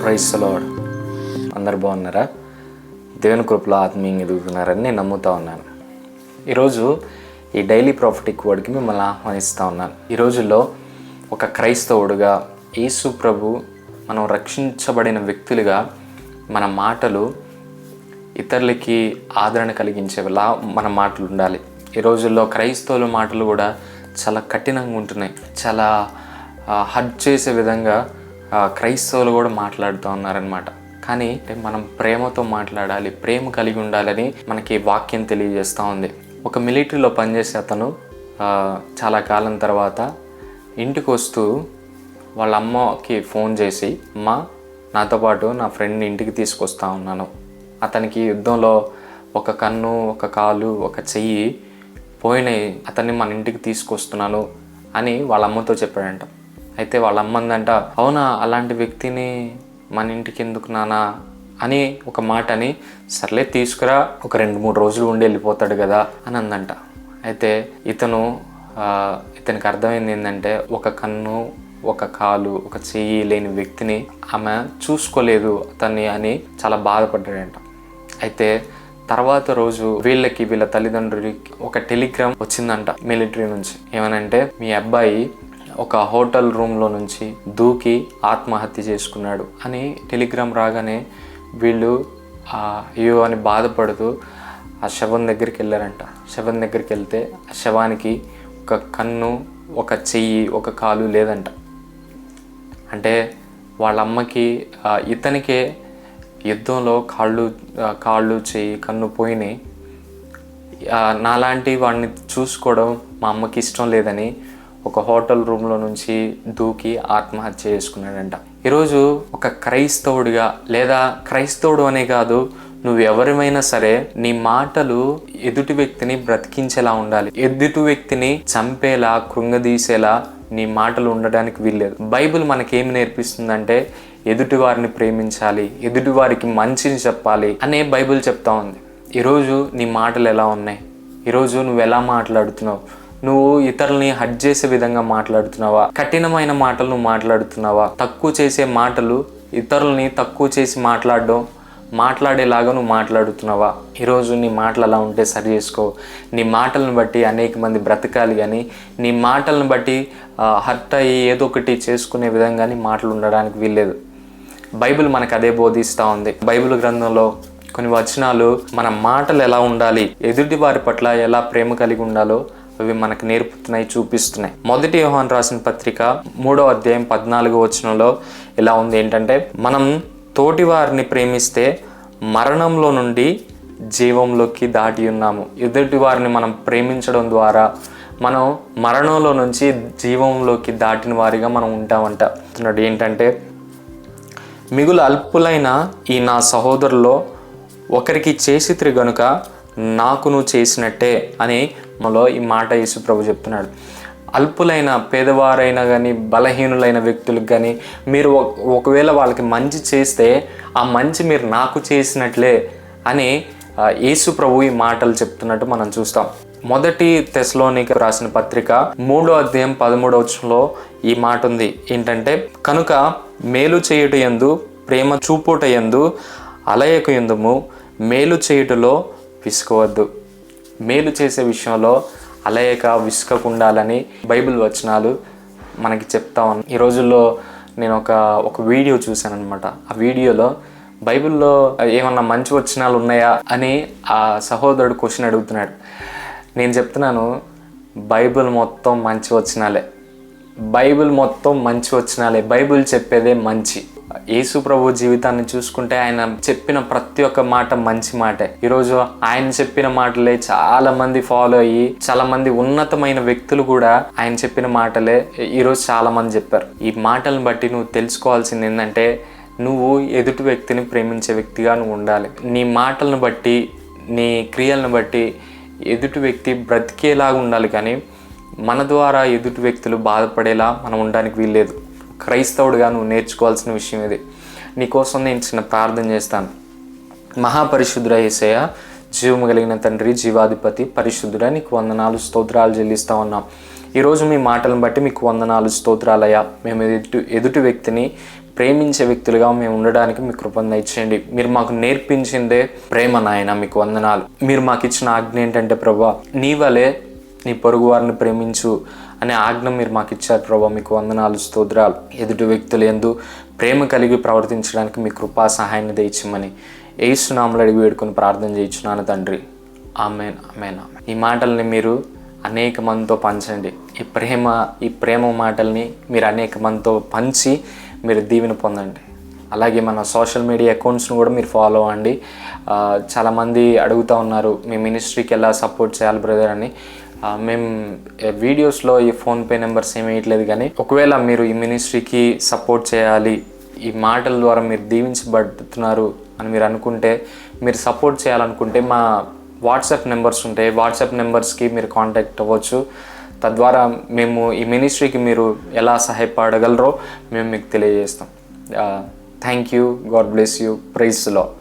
Praise the lord. అందరు బాగున్నారా? దేవుని కృపలో ఆత్మీయంగా ఎదుగుతున్నారని నేను నమ్ముతా ఉన్నాను. ఈరోజు ఈ డైలీ ప్రాఫిటిక్ వర్డ్కి మిమ్మల్ని ఆహ్వానిస్తూ ఉన్నాను. ఈ రోజుల్లో ఒక క్రైస్తవుడుగా యేసు ప్రభు మనం రక్షించబడిన వ్యక్తులుగా మన మాటలు ఇతరులకి ఆదరణ కలిగించేలా మన మాటలు ఉండాలి. ఈ రోజుల్లో క్రైస్తవుల మాటలు కూడా చాలా కఠినంగా ఉంటున్నాయి. చాలా హర్ట్ చేసే విధంగా క్రైస్తవులు కూడా మాట్లాడుతూ ఉన్నారనమాట. కానీ మనం ప్రేమతో మాట్లాడాలి, ప్రేమ కలిగి ఉండాలని మనకి వాక్యం తెలియజేస్తూ ఉంది. ఒక మిలిటరీలో పనిచేసే అతను చాలా కాలం తర్వాత ఇంటికి వస్తూ వాళ్ళ అమ్మకి ఫోన్ చేసి, అమ్మ నాతో పాటు నా ఫ్రెండ్ని ఇంటికి తీసుకొస్తా ఉన్నాను, అతనికి యుద్ధంలో ఒక కన్ను, ఒక కాలు, ఒక చెయ్యి పోయినాయి, అతన్ని మన ఇంటికి తీసుకొస్తున్నాను అని వాళ్ళ అమ్మతో చెప్పాడంట. అయితే వాళ్ళ అమ్మందంట, అవునా, అలాంటి వ్యక్తిని మన ఇంటికి ఎందుకు నానా అని ఒక మాట అని, సర్లే తీసుకురా, ఒక 2-3 రోజులు ఉండి వెళ్ళిపోతాడు కదా అని అందంట. అయితే ఇతనికి అర్థమైంది ఏంటంటే, ఒక కన్ను, ఒక కాలు, ఒక చెయ్యి లేని వ్యక్తిని ఆమె చూసుకోలేదు అతన్ని అని చాలా బాధపడ్డాడంట. అయితే తర్వాత రోజు వీళ్ళ తల్లిదండ్రులకి ఒక టెలిగ్రామ్ వచ్చిందంట మిలిటరీ నుంచి. ఏమనంటే, మీ అబ్బాయి ఒక హోటల్ రూమ్లో నుంచి దూకి ఆత్మహత్య చేసుకున్నాడు అని టెలిగ్రామ్ రాగానే వీళ్ళు అయ్యో అని బాధపడుతూ ఆ శవం దగ్గరికి వెళ్ళారంట. శవం దగ్గరికి వెళ్తే ఆ శవానికి ఒక కన్ను, ఒక చెయ్యి, ఒక కాలు లేదంట. అంటే వాళ్ళ అమ్మకి ఇతనికే యుద్ధంలో కాళ్ళు చెయ్యి, కన్ను పోయినాయి, నాలాంటి వాడిని చూసుకోవడం మా అమ్మకి ఇష్టం లేదని ఒక హోటల్ రూమ్లో నుంచి దూకి ఆత్మహత్య చేసుకున్నాడంట. ఈరోజు ఒక క్రైస్తవుడిగా, లేదా క్రైస్తవుడు అనే కాదు, నువ్వు ఎవరిమైనా సరే నీ మాటలు ఎదుటి వ్యక్తిని బ్రతికించేలా ఉండాలి. ఎదుటి వ్యక్తిని చంపేలా, కృంగదీసేలా నీ మాటలు ఉండడానికి వీల్లేదు. బైబిల్ మనకేమి నేర్పిస్తుందంటే, ఎదుటి వారిని ప్రేమించాలి, ఎదుటి వారికి మంచిని చెప్పాలి అనే బైబిల్ చెప్తా ఉంది. ఈరోజు నీ మాటలు ఎలా ఉన్నాయి? ఈరోజు నువ్వు ఎలా మాట్లాడుతున్నావు? నువ్వు ఇతరులని హర్ట్ చేసే విధంగా మాట్లాడుతున్నావా? కఠినమైన మాటలు నువ్వు మాట్లాడుతున్నావా? తక్కువ చేసే మాటలు, ఇతరులని తక్కువ చేసి మాట్లాడేలాగా నువ్వు మాట్లాడుతున్నావా? ఈరోజు నీ మాటలు అలా ఉంటే సరి చేసుకో. నీ మాటలను బట్టి అనేక మంది బ్రతకాలి, కానీ నీ మాటలను బట్టి హర్ట్ అయ్యి ఏదో ఒకటి చేసుకునే విధంగా నీ మాటలు ఉండడానికి వీల్లేదు. బైబిల్ మనకు అదే బోధిస్తూ ఉంది. బైబిల్ గ్రంథంలో కొన్ని వచనాలు మన మాటలు ఎలా ఉండాలి, ఎదుటి వారి పట్ల ఎలా ప్రేమ కలిగి ఉండాలో అవి మనకు నేర్పుతున్నాయి, చూపిస్తున్నాయి. 1 యోహాను రాసిన పత్రిక 3వ అధ్యాయం 14వ వచనంలో ఎలా ఉంది ఏంటంటే, మనం తోటి వారిని ప్రేమిస్తే మరణంలో నుండి జీవంలోకి దాటి ఉన్నాము. ఎదుటి వారిని మనం ప్రేమించడం ద్వారా మనం మరణంలో నుంచి జీవంలోకి దాటిన వారిగా మనం ఉంటామంట. ఏంటంటే, మిగులు అల్పులైన ఈ నా సహోదరులో ఒకరికి చేసితిరి గనుక నాకు నువ్వు చేసినట్టే అని మనలో ఈ మాట యేసు ప్రభు చెప్తున్నాడు. అల్పులైన, పేదవారైనా కానీ, బలహీనులైన వ్యక్తులకు కానీ మీరు ఒకవేళ వాళ్ళకి మంచి చేస్తే ఆ మంచి మీరు నాకు చేసినట్లే అని యేసు ప్రభు ఈ మాటలు చెప్తున్నట్టు మనం చూస్తాం. 1 తెస్సలోనికీయులకు రాసిన పత్రిక 3వ అధ్యాయం 13వ వచనంలో ఈ మాట ఉంది ఏంటంటే, కనుక మేలు చేయుట యందు, ప్రేమ చూపుట యందు అలయక యందుము, మేలు చేయుటలో విసుకోవద్దు. మేలు చేసే విషయంలో అలయక విసుకకుండాలని బైబిల్ వచనాలు మనకి చెప్తా ఉన్నాను. ఈ రోజుల్లో నేను ఒక వీడియో చూశాను అనమాట. ఆ వీడియోలో బైబిల్లో ఏమన్నా మంచి వచనాలు ఉన్నాయా అని ఆ సహోదరుడు క్వశ్చన్ అడుగుతున్నాడు. నేను చెప్తున్నాను, బైబిల్ మొత్తం మంచి వచనాలే, బైబిల్ మొత్తం మంచి వచనాలే. బైబిల్ చెప్పేదే మంచి. యేసు ప్రభు జీవితాన్ని చూసుకుంటే ఆయన చెప్పిన ప్రతి ఒక్క మాట మంచి మాటే. ఈరోజు ఆయన చెప్పిన మాటలే చాలా మంది ఫాలో అయ్యి, చాలా మంది ఉన్నతమైన వ్యక్తులు కూడా ఆయన చెప్పిన మాటలే ఈరోజు చాలా మంది చెప్పారు. ఈ మాటలను బట్టి నువ్వు తెలుసుకోవాల్సింది ఏంటంటే, నువ్వు ఎదుటి వ్యక్తిని ప్రేమించే వ్యక్తిగా నువ్వు ఉండాలి. నీ మాటలను బట్టి, నీ క్రియలను బట్టి ఎదుటి వ్యక్తి బ్రతికేలాగా ఉండాలి, కానీ మన ద్వారా ఎదుటి వ్యక్తులు బాధపడేలా మనం ఉండడానికి వీల్లేదు. క్రైస్తవుడిగా నువ్వు నేర్చుకోవాల్సిన విషయం ఇది. నీకోసం నేను చిన్న ప్రార్థన చేస్తాను. మహాపరిశుద్ధుడ యేసయ్య, జీవము కలిగిన తండ్రి, జీవాధిపతి, పరిశుద్ధుడా, నీకు వందనాలు, స్తోత్రాలు చెల్లిస్తా ఉన్నాం. ఈరోజు మీ మాటలను బట్టి మీకు వందనాలు, స్తోత్రాలయ్యా. మేము ఎదుటి వ్యక్తిని ప్రేమించే వ్యక్తులుగా మేము ఉండడానికి మీ కృపను దయచేయండి. మీరు మాకు నేర్పించిందే ప్రేమ నాయన, మీకు వందనాలు. మీరు మాకు ఇచ్చిన ఆజ్ఞ ఏంటంటే ప్రభా, నీ వలే నీ పొరుగు వారిని ప్రేమించు అనే ఆజ్ఞ మీరు మాకు ఇచ్చారు ప్రభా, మీకు వందనాలు, స్తోత్రాలు. ఎదుటి వ్యక్తులు యందు ప్రేమ కలిగి ప్రవర్తించడానికి మీ కృపా సహాయాన్ని దయచేయమని యేసు నామములో అడిగి వేడుకొని ప్రార్థన చేయించున్నాను తండ్రి. ఆమేన్, ఆమేన్, ఆమేన్. ఈ మాటల్ని మీరు అనేక మందితో పంచండి. ఈ ప్రేమ మాటల్ని మీరు అనేక మందితో పంచి మీరు దీవెన పొందండి. అలాగే మన సోషల్ మీడియా అకౌంట్స్ను కూడా మీరు ఫాలో అవ్వండి. చాలామంది అడుగుతూ ఉన్నారు, మీ మినిస్ట్రీకి ఎలా సపోర్ట్ చేయాలి బ్రదర్ అని. మేము వీడియోస్లో ఈ ఫోన్పే నెంబర్స్ ఏమి వేయట్లేదు, కానీ ఒకవేళ మీరు ఈ మినిస్ట్రీకి సపోర్ట్ చేయాలి, ఈ మాటల ద్వారా మీరు దీవించబడుతున్నారు అని మీరు అనుకుంటే, మీరు సపోర్ట్ చేయాలనుకుంటే మా వాట్సాప్ నెంబర్స్ ఉంటాయి. వాట్సాప్ నెంబర్స్కి మీరు కాంటాక్ట్ అవ్వచ్చు. తద్వారా మేము ఈ మినిస్ట్రీకి మీరు ఎలా సహాయపడగలరో మేము మీకు తెలియజేస్తాం. Thank you. God bless you. Praise the lord.